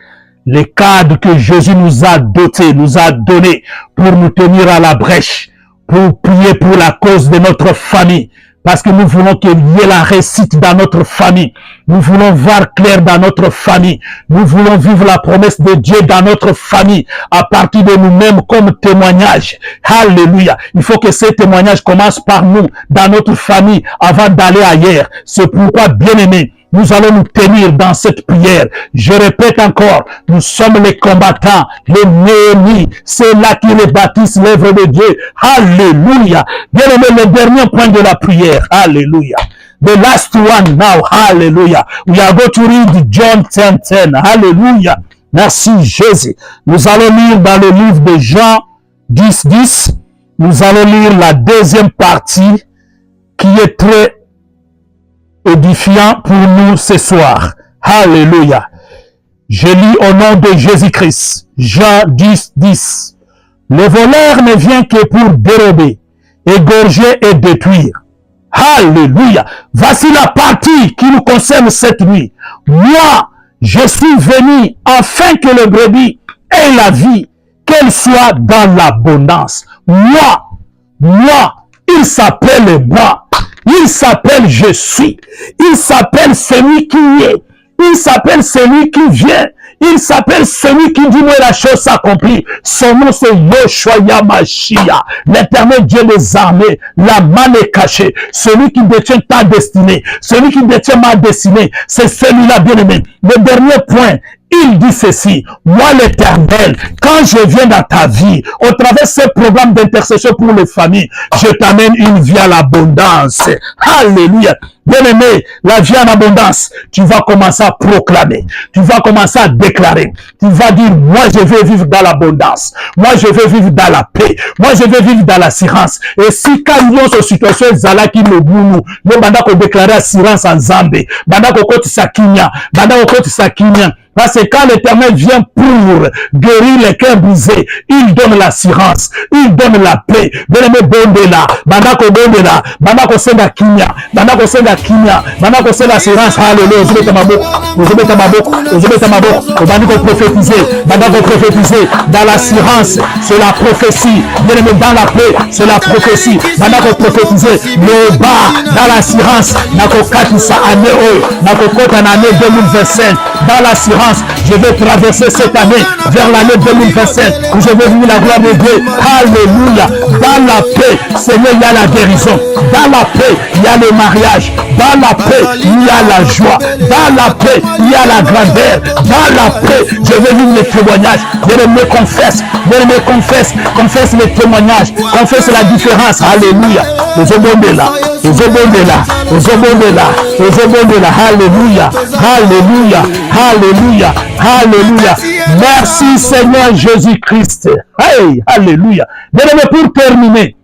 A: Les cadres que Jésus nous a dotés, nous a donnés pour nous tenir à la brèche, pour prier pour la cause de notre famille. Parce que nous voulons qu'il y ait la réussite dans notre famille. Nous voulons voir clair dans notre famille. Nous voulons vivre la promesse de Dieu dans notre famille à partir de nous-mêmes comme témoignage. Alléluia. Il faut que ces témoignages commencent par nous, dans notre famille, avant d'aller ailleurs. C'est pourquoi, bien-aimés, nous allons nous tenir dans cette prière. Je répète encore, nous sommes les combattants, les Néhémies. C'est là qui rebâtissent l'œuvre de Dieu. Alléluia. Bien-aimé, le dernier point de la prière. Alléluia. The last one now. Hallelujah. We are going to read John 10:10. Hallelujah. Merci Jésus. Nous allons lire dans le livre de Jean 10:10. Nous allons lire la deuxième partie qui est très édifiant pour nous ce soir. Alléluia. Je lis au nom de Jésus-Christ. Jean 10:10. Le voleur ne vient que pour dérober, égorger et détruire. Alléluia. Voici la partie qui nous concerne cette nuit. Moi, je suis venu afin que le brebis ait la vie, qu'elle soit dans l'abondance. Moi, il s'appelle moi. Il s'appelle je suis. Il s'appelle celui qui est. Il s'appelle celui qui vient. Il s'appelle celui qui dit moi la chose s'accomplit. Son nom c'est Yoshua Yamashia, l'éternel Dieu des armées. La main est cachée. Celui qui détient ta destinée, celui qui détient ma destinée, c'est celui-là bien-aimé. Le dernier point, il dit ceci, moi l'Éternel, quand je viens dans ta vie, au travers de ce programme d'intercession pour les familles, je t'amène une vie à l'abondance. Alléluia. Bien-aimé, la vie en abondance, tu vas commencer à proclamer, tu vas commencer à déclarer, tu vas dire, moi je vais vivre dans l'abondance, moi je vais vivre dans la paix, moi je vais vivre dans l'assurance. Et si quand il y a une situation, zala qui me boule, nous banda ko déclarer assurance en Zambé, banda ko koti sakinya, Parce que quand l'Éternel vient pour guérir les cœurs brisés, il donne l'assurance, il donne la paix. Bien-aimé, bondela, bandako bondela, bandako senga kimia, bandako senga kimia, bandako senga assurance. Alléluia. Ozobeta maboko, ozobeta maboko, ozobeta maboko. Bandako prophétiser, bandako prophétiser dans l'assurance, c'est la prophétie. Bien-aimé, dans la paix, c'est la prophétie. Bandako prophétiser le bas dans l'assurance. Nako katisa année, nako kota en année 2025. Dans l'assurance, je vais traverser cette année vers l'année 2027 où je vais vivre la gloire de Dieu. Alléluia. Dans la paix, Seigneur, il y a la guérison. Dans la paix, il y a le mariage. Dans la paix, il y a la joie. Dans la paix, il y a la grandeur. Dans la paix, je vais vivre les témoignages. Bien-aimé, confesse. Bien-aimé, confesse. Confesse les témoignages. Confesse la différence. Alléluia. Les obondés là. Les obondés là. Les obondés là. Les obondés là. Alléluia. Alléluia. Alléluia. Alléluia. Merci Seigneur Jésus-Christ. Hey, alléluia. Bien-aimé, pour terminer,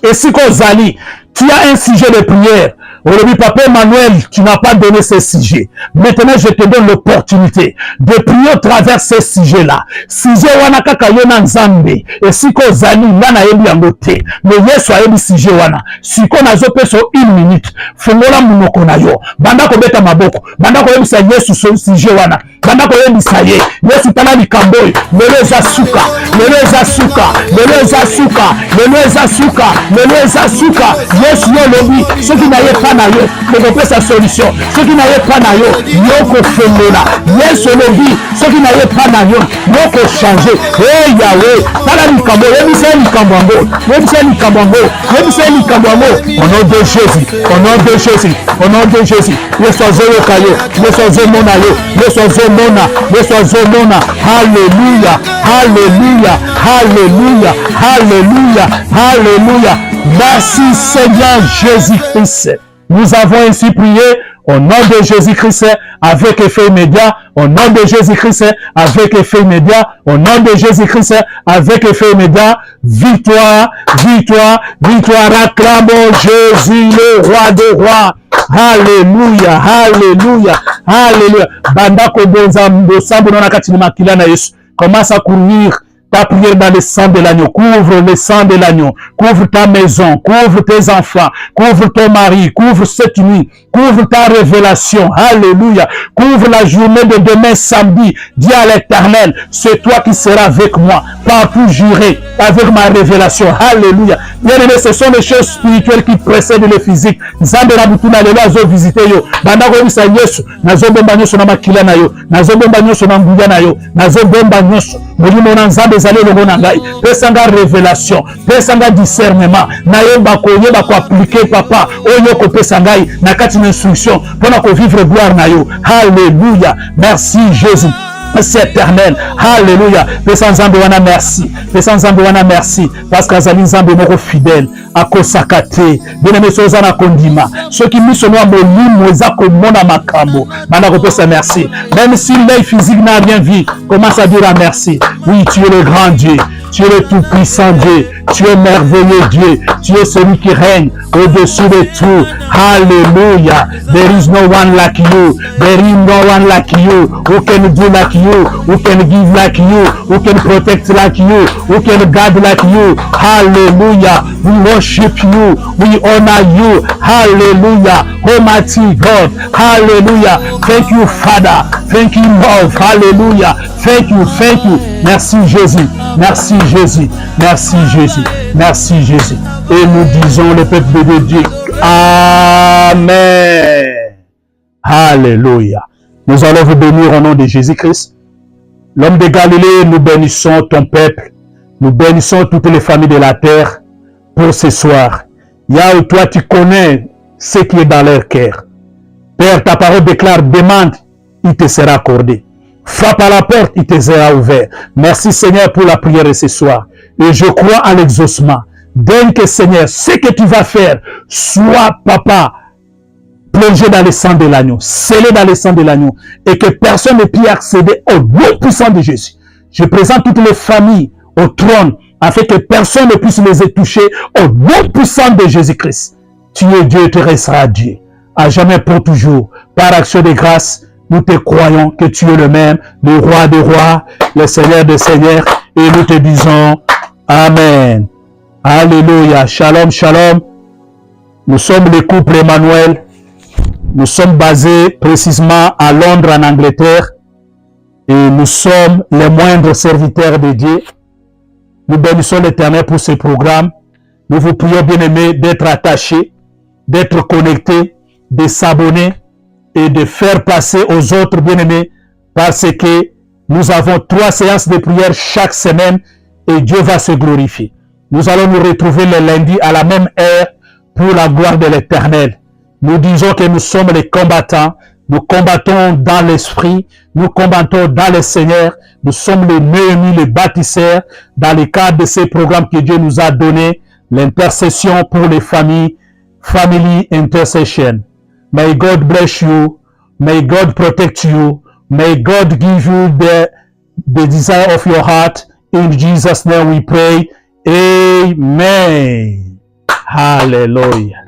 A: et si Kozali, tu as un sujet de prière. Aujourd'hui, Papa Emmanuel, tu n'as pas donné ce sujet. Maintenant, je te donne l'opportunité de prier au travers ces sujets-là. Sujet wana kaka yona nzambe. Et si Kozali, nana yebi yangote. Mais yesu a yebi sujet wana. Si ko nazo peso 1 minute. Fungola munoko na yo. Banda ko beta maboko. Banda ko yebi sa yesu so sujet wana. Banda ko yebi sa ye. Yesu tala likamboy. Lelo eza suka. Lelo eza suka. Lelo eza suka. Lelo eza suka. Lelo eza suka. Yesu yo lobi. Ce qui n'a pas na yo. Pour sa solution. Ce qui n'a pas na yo. Yoko fengola. Yesu lobi. Ce qui n'a pas na yo. Yoko changer. Hey Yahweh. Tala likamboy. Yebi sa likamboy. Yebi sa likamboy. Yebi sa likamboy. Au nom de Jésus. Au nom de Jésus. Au nom de Jésus. Yesu azoyo kayo. Yesu azomona yo. Yesu azomona. Yesu azomona. Alléluia. Alléluia. Alléluia. Alléluia. Alléluia. Merci Seigneur Jésus-Christ. Nous avons ainsi prié au nom de Jésus-Christ avec effet immédiat. Au nom de Jésus-Christ avec effet immédiat. Au nom de Jésus-Christ avec effet immédiat. Victoire, victoire, victoire. Acclamons Jésus le roi des rois. Alléluia, alléluia, alléluia. Bandako bonzambo sambo na katini makila na Yesu. Commence à courir ta prière dans le sang de l'agneau. Couvre le sang de l'agneau. Couvre ta maison. Couvre tes enfants. Couvre ton mari. Couvre cette nuit. Couvre ta révélation. Alléluia. Couvre la journée de demain samedi. Dis à l'Éternel, c'est toi qui seras avec moi. Partout j'irai avec ma révélation. Alléluia. Bien aimé, ce sont les choses spirituelles qui précèdent le physique. Nzambe na butuna lelo azo visiter yo. Banda ko bisa Yesu. Nazo bomba nyoso na makila na yo. Nazo bomba nyoso na nguya na yo. Nazo bomba nyoso. Molimo na Nzambe ezali longo na ngai. Pesanga révélation. Pesanga discernement. Na yeba ko appliquer papa. Oyo ko pesa ngai na kati na instruction. Pona ko vivre gloire na yo. Alléluia. Merci Jésus. C'est éternel. Alléluia. Pesa Nzambe wana merci. Pesa Nzambe wana merci. Parce que azali Nzambe moko fidèle. Akosaka te. Bien-aimé soza na kondima. Ceux qui misent moi molimo eza komona makambo. Bana ko pesa merci. Même si l'œil physique n'a rien vu, commence à dire merci. Oui, tu es le grand Dieu. Tu es le tout-puissant Dieu. Tu es merveilleux Dieu. Tu es celui qui règne au-dessus de tout. Alléluia. There is no one like you. There is no one like you. Who can do like you? Who can give like you? Who can protect like you? Who can guard like you? Hallelujah. We worship you. We honor you. Hallelujah. Almighty God. Hallelujah. Thank you, Father. Thank you, Lord. Hallelujah. Thank you. Thank you. Merci Jésus. Merci Jésus. Merci Jésus. Merci Jésus. Et nous disons le peuple de Dieu. Amen. Alléluia. Nous allons vous bénir au nom de Jésus-Christ. L'homme de Galilée, nous bénissons ton peuple. Nous bénissons toutes les familles de la terre pour ce soir. Yahweh, toi tu connais ce qui est dans leur cœur. Père, ta parole déclare, demande, il te sera accordé. Frappe à la porte, il te sera ouvert. Merci Seigneur pour la prière de ce soir. Et je crois à l'exaucement. Donc Seigneur, ce que tu vas faire, soit papa, plongé dans le sang de l'agneau, scellé dans le sang de l'agneau, et que personne ne puisse accéder au nom puissant de Jésus. Je présente toutes les familles au trône, afin que personne ne puisse les toucher au nom puissant de Jésus-Christ. Tu es Dieu, tu resteras Dieu, à jamais pour toujours. Par action de grâce, Nous te croyons que tu es le même, le roi des rois, le Seigneur des seigneurs, et nous te disons Amen. Alléluia. Shalom, shalom. Nous sommes le couple Emmanuel. Nous sommes basés précisément à Londres, en Angleterre. Et nous sommes les moindres serviteurs de Dieu. Nous bénissons l'Éternel pour ce programme. Nous vous prions, bien-aimés, d'être attachés, d'être connectés, de s'abonner et de faire passer aux autres, bien-aimés, parce que nous avons 3 séances de prière chaque semaine et Dieu va se glorifier. Nous allons nous retrouver le lundi à la même heure pour la gloire de l'Éternel. Nous disons que nous sommes les combattants. Nous combattons dans l'esprit. Nous combattons dans le Seigneur. Nous sommes les Néhémies, les bâtisseurs dans le cadre de ces programmes que Dieu nous a donnés. L'intercession pour les familles. Family intercession. May God bless you. May God protect you. May God give you the desire of your heart. In Jesus' name we pray. Amen. Hallelujah.